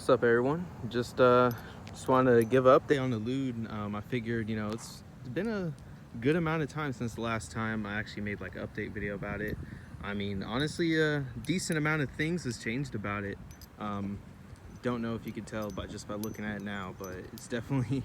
What's up, everyone? Just wanted to give an update on the Lude. I figured, it's been a good amount of time since the last time I actually made like an update video about it. I mean, honestly, a decent amount of things has changed about it. Don't know if you could tell by looking at it now, but it's definitely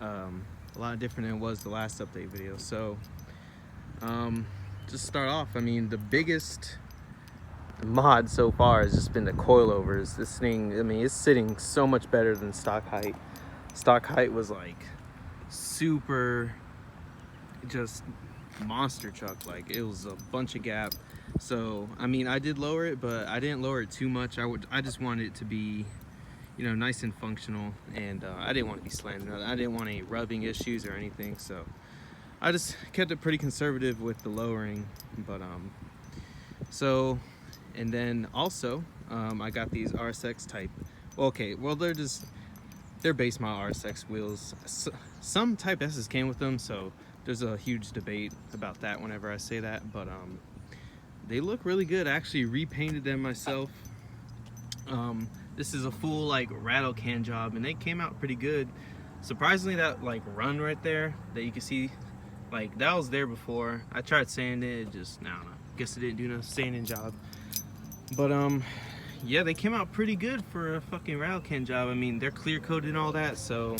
a lot different than it was the last update video. So, just start off. I mean, the biggest mod so far has just been the coilovers. This thing, I mean, it's sitting so much better than stock height. Stock height was like super just monster truck, like it was a bunch of gap. So I mean, I did lower it, but I didn't lower it too much. I just wanted it to be, nice and functional, and I didn't want to be slammed. I didn't want any rubbing issues or anything, so I just kept it pretty conservative with the lowering. But and then also, I got these RSX type. Well, they're base model RSX wheels. Some Type S's came with them, so there's a huge debate about that whenever I say that. But they look really good. I actually repainted them myself. This is a full like rattle can job, and they came out pretty good. Surprisingly, that like run right there that you can see, like that was there before. I tried sanding it, I don't know. Guess it didn't do no sanding job. But yeah, they came out pretty good for a fucking rattle can job. I mean, they're clear coated and all that, so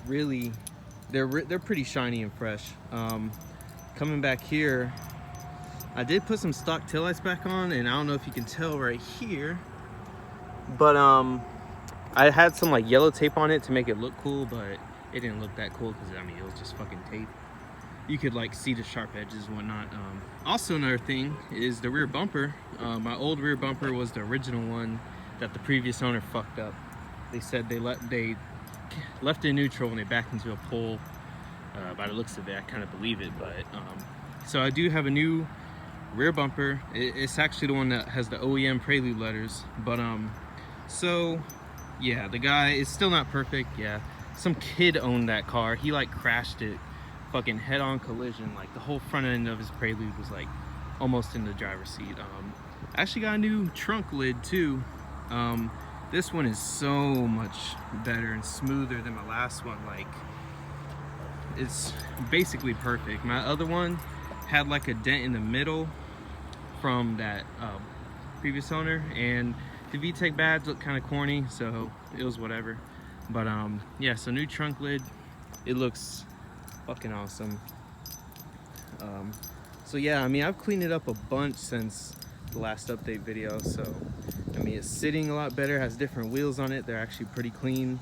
really they're pretty shiny and fresh. Coming back here, I did put some stock taillights back on, and I don't know if you can tell right here, but I had some like yellow tape on it to make it look cool, but it didn't look that cool because I mean it was just fucking tape. You could like see the sharp edges and whatnot. Also, another thing is the rear bumper. My old rear bumper was the original one that the previous owner fucked up. They said they left it in neutral and they backed into a pole. By the looks of it, I kind of believe it. But so I do have a new rear bumper. It's actually the one that has the OEM Prelude letters. But so yeah, the guy is still not perfect. Yeah, some kid owned that car. He like crashed it. Fucking head-on collision. Like the whole front end of his Prelude was like almost in the driver's seat. I actually got a new trunk lid too. This one is so much better and smoother than my last one. Like it's basically perfect. My other one had like a dent in the middle from that previous owner, and the VTEC badge looked kind of corny, so it was whatever. But yeah, so new trunk lid. It looks fucking awesome. So yeah, I mean, I've cleaned it up a bunch since the last update video. So I mean, it's sitting a lot better, has different wheels on it. They're actually pretty clean.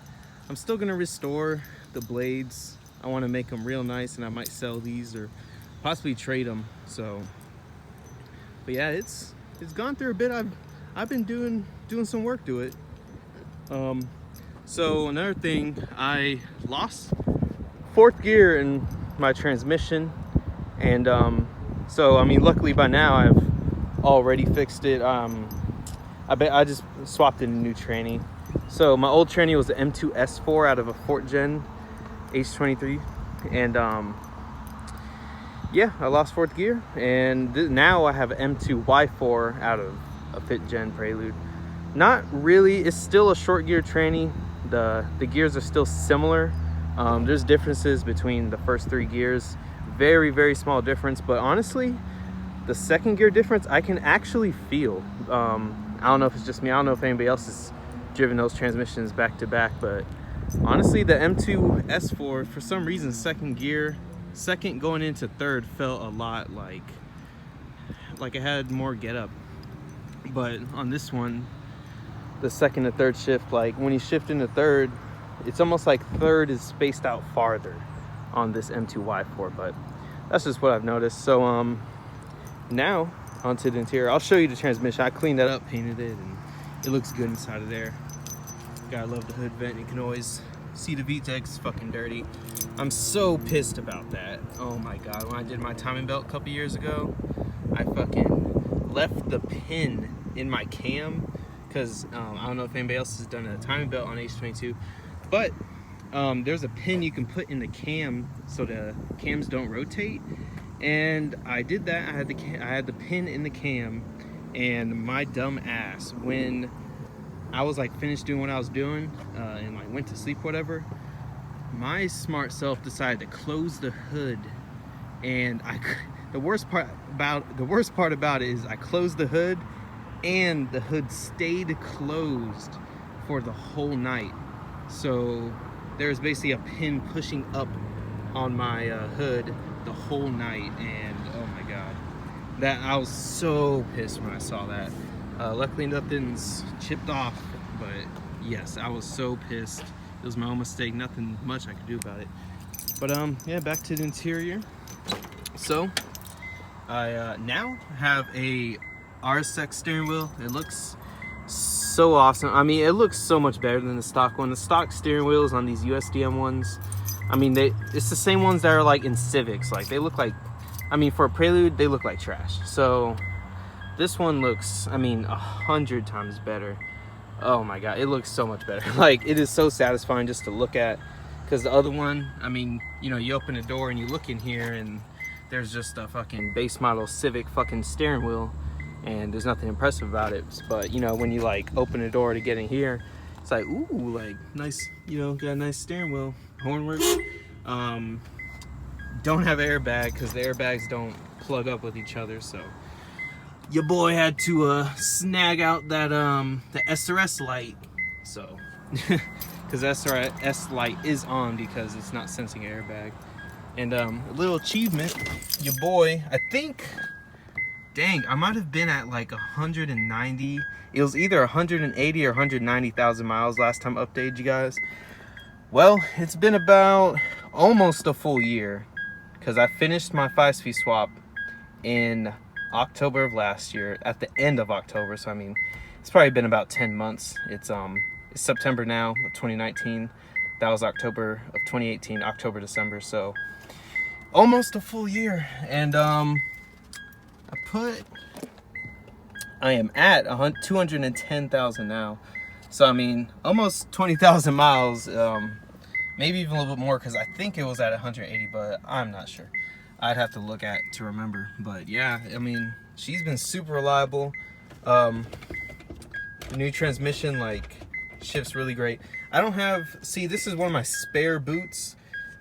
I'm still gonna restore the blades. I want to make them real nice, and I might sell these or possibly trade them. So but yeah, it's gone through a bit. I've been doing some work to it. So another thing, I lost fourth gear in my transmission, and so I mean, luckily by now I've already fixed it. I just swapped in a new tranny. So my old tranny was the M2S4 out of a 4th gen H23, and yeah, I lost 4th gear, and now I have an M2Y4 out of a 5th gen Prelude. Not really, it's still a short gear tranny. The gears are still similar. There's differences between the first 3 gears, very, very small difference, but honestly, the 2nd gear difference I can actually feel. I don't know if it's just me, I don't know if anybody else has driven those transmissions back to back, but honestly, the M2S4, for some reason, 2nd gear, 2nd going into 3rd felt a lot like it had more get up. But on this one, the 2nd to 3rd shift, like when you shift into 3rd, it's almost like 3rd is spaced out farther on this M2Y4, but that's just what I've noticed. So now onto the interior. I'll show you the transmission. I cleaned that up, painted it, and it looks good inside of there. Gotta love the hood vent. You can always see the VTEC's fucking dirty. I'm so pissed about that. Oh my god, when I did my timing belt a couple years ago, I fucking left the pin in my cam, because I don't know if anybody else has done a timing belt on H22, but there's a pin you can put in the cam so the cams don't rotate, and I did that. I had the pin in the cam, and my dumb ass, when I was like finished doing what I was doing and like went to sleep, whatever, my smart self decided to close the hood, and the worst part about it is I closed the hood, and the hood stayed closed for the whole night. So there's basically a pin pushing up on my hood the whole night, and oh my god, that I was so pissed when I saw that. Luckily nothing's chipped off, but yes, I was so pissed. It was my own mistake, nothing much I could do about it. But yeah, back to the interior. So I now have a RSX steering wheel. It looks so awesome. I mean, it looks so much better than the stock one. The stock steering wheels on these USDM ones, I mean, it's the same ones that are like in Civics. Like, they look like, I mean, for a Prelude, they look like trash. So this one looks, I mean, 100 times better. Oh my god, it looks so much better. Like, it is so satisfying just to look at, because the other one, I mean, you know, you open the door and you look in here and there's just a fucking base model Civic fucking steering wheel, and there's nothing impressive about it. But you know, when you like open the door to get in here, it's like, ooh, like nice, you know, got a nice steering wheel, horn works. Don't have airbag because the airbags don't plug up with each other, so your boy had to snag out that the SRS light, so because SRS light is on because it's not sensing airbag. And a little achievement, your boy, I think, dang, I might have been at like 190. It was either 180 or 190,000 miles last time I updated you guys. Well, it's been about almost a full year, because I finished my 5-speed swap in October of last year, at the end of October. So I mean, it's probably been about 10 months. It's September now of 2019. That was October of 2018, October, December. So almost a full year. And I am at 210,000 now. So I mean, almost 20,000 miles. Maybe even a little bit more, because I think it was at 180, but I'm not sure. I'd have to look at to remember. But yeah, I mean, she's been super reliable. The new transmission like shifts really great. I don't have, see, this is one of my spare boots,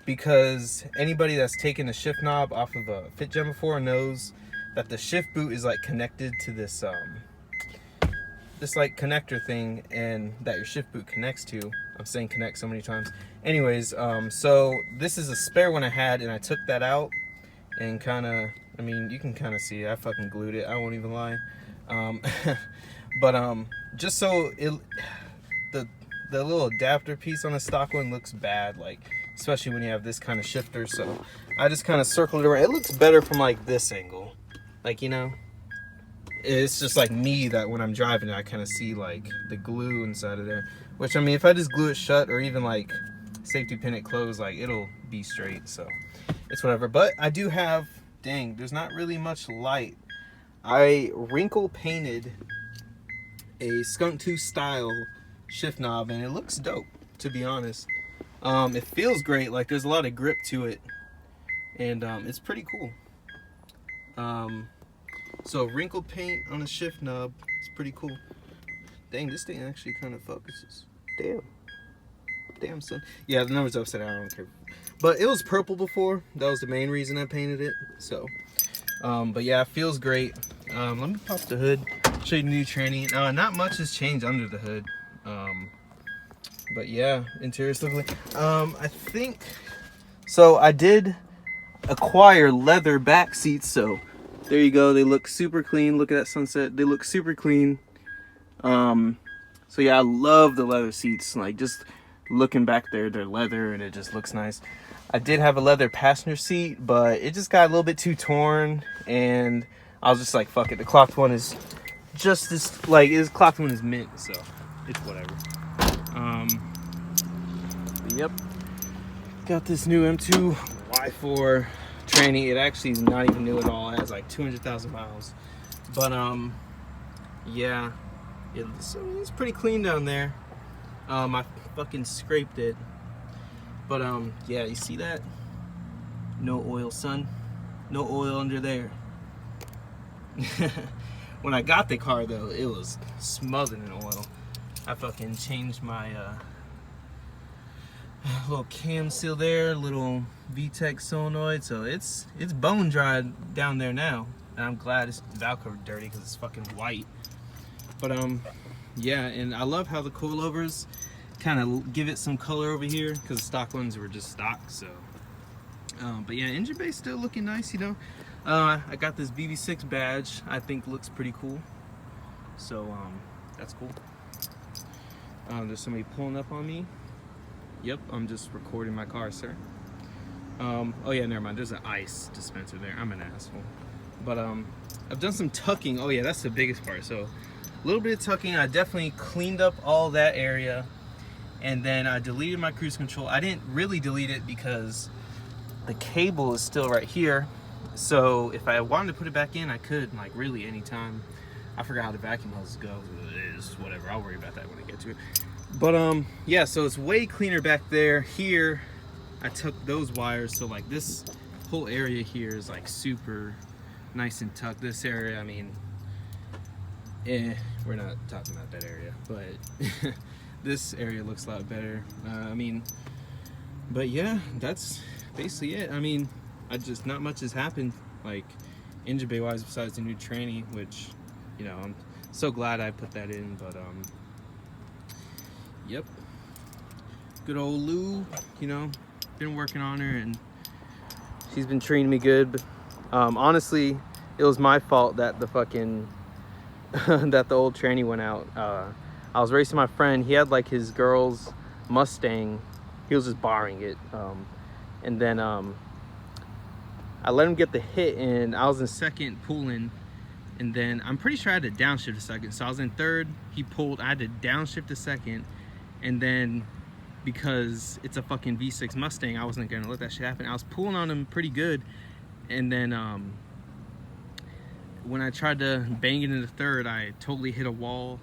because anybody that's taken the shift knob off of a Fit Gem before knows that the shift boot is like connected to this this like connector thing, and that your shift boot connects to. I'm saying connect so many times. Anyways, so this is a spare one I had, and I took that out and kind of, I mean, you can kind of see it. I fucking glued it, I won't even lie. But just so the little adapter piece on the stock one looks bad, like especially when you have this kind of shifter. So I just kind of circled it around. It looks better from like this angle, like, you know, it's just like me that when I'm driving it, I kind of see like the glue inside of there, which, I mean, if I just glue it shut or even like safety pin it closed, like, it'll be straight. So it's whatever. But I do have, dang, there's not really much light. I wrinkle painted a skunk tooth style shift knob, and it looks dope, to be honest. It feels great, like there's a lot of grip to it, and it's pretty cool. So wrinkle paint on a shift knob, it's pretty cool. Dang, this thing actually kind of focuses. Damn, son. Yeah, the number's upside down, I don't care. But it was purple before. That was the main reason I painted it. So, but yeah, it feels great. Let me pop the hood, show you the new tranny. Not much has changed under the hood. But yeah, interior's looking like, I think, so I did acquire leather back seats, so there you go. They look super clean. Look at that sunset. They look super clean. So yeah, I love the leather seats. Like, just looking back there, they're leather and it just looks nice. I did have a leather passenger seat, but it just got a little bit too torn, and I was just like, fuck it. The clocked one is just as, like, this clocked one is mint, so it's whatever. Yep. Got this new M2 Y4 tranny. It actually is not even new at all. It has like 200,000 miles. But yeah, it's pretty clean down there. I fucking scraped it. But yeah, you see that? No oil, son. No oil under there. When I got the car though, it was smothered in oil. I fucking changed my little cam seal there, little VTEC solenoid, so it's bone dry down there now. And I'm glad it's valve cover dirty because it's fucking white. But yeah, and I love how the coilovers kind of give it some color over here because the stock ones were just stock. So but yeah, engine bay still looking nice, you know. I got this BB6 badge, I think looks pretty cool, so that's cool. There's somebody pulling up on me. Yep, I'm just recording my car, sir. Oh yeah, never mind, there's an ice dispenser there. I'm an asshole. But I've done some tucking. Oh yeah, that's the biggest part. So a little bit of tucking. I definitely cleaned up all that area, and then I deleted my cruise control. I didn't really delete it because the cable is still right here, so if I wanted to put it back in, I could, like, really anytime. I forgot how the vacuum hoses go. It is whatever, I'll worry about that when I get to it. But yeah, so it's way cleaner back there. Here I took those wires, so like this whole area here is like super nice and tucked. This area, I mean, we're not talking about that area, but this area looks a lot better. I mean, but yeah, that's basically it. I mean, not much has happened, like engine bay wise, besides the new tranny, which, you know, I'm so glad I put that in. But yep, good old Lou, you know, been working on her and she's been treating me good. But honestly, it was my fault that the fucking that the old tranny went out. I was racing my friend. He had like his girl's Mustang. He was just borrowing it, and then I let him get the hit, and I was in second pulling, and then I'm pretty sure I had to downshift a second. So I was in third, he pulled, I had to downshift a second, and then because it's a fucking V6 Mustang, I wasn't gonna let that shit happen. I was pulling on him pretty good, and then when I tried to bang it into third, I totally hit a wall.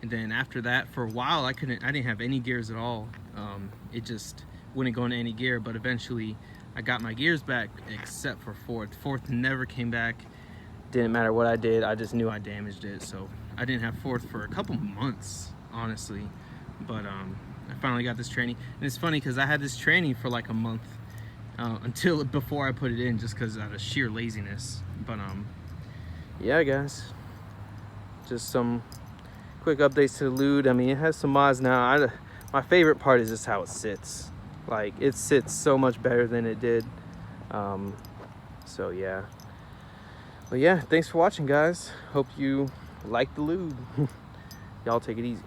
And then after that, for a while, I didn't have any gears at all. It just wouldn't go into any gear, but eventually I got my gears back, except for fourth. Fourth never came back. Didn't matter what I did, I just knew I damaged it. So I didn't have fourth for a couple months, honestly. But I finally got this tranny. And it's funny because I had this tranny for like a month before I put it in, just because out of sheer laziness. But yeah, guys, just some quick updates to the Lude. I mean, it has some mods now. My favorite part is just how it sits. Like, it sits so much better than it did. So yeah. But yeah, thanks for watching, guys. Hope you like the Lude. Y'all take it easy.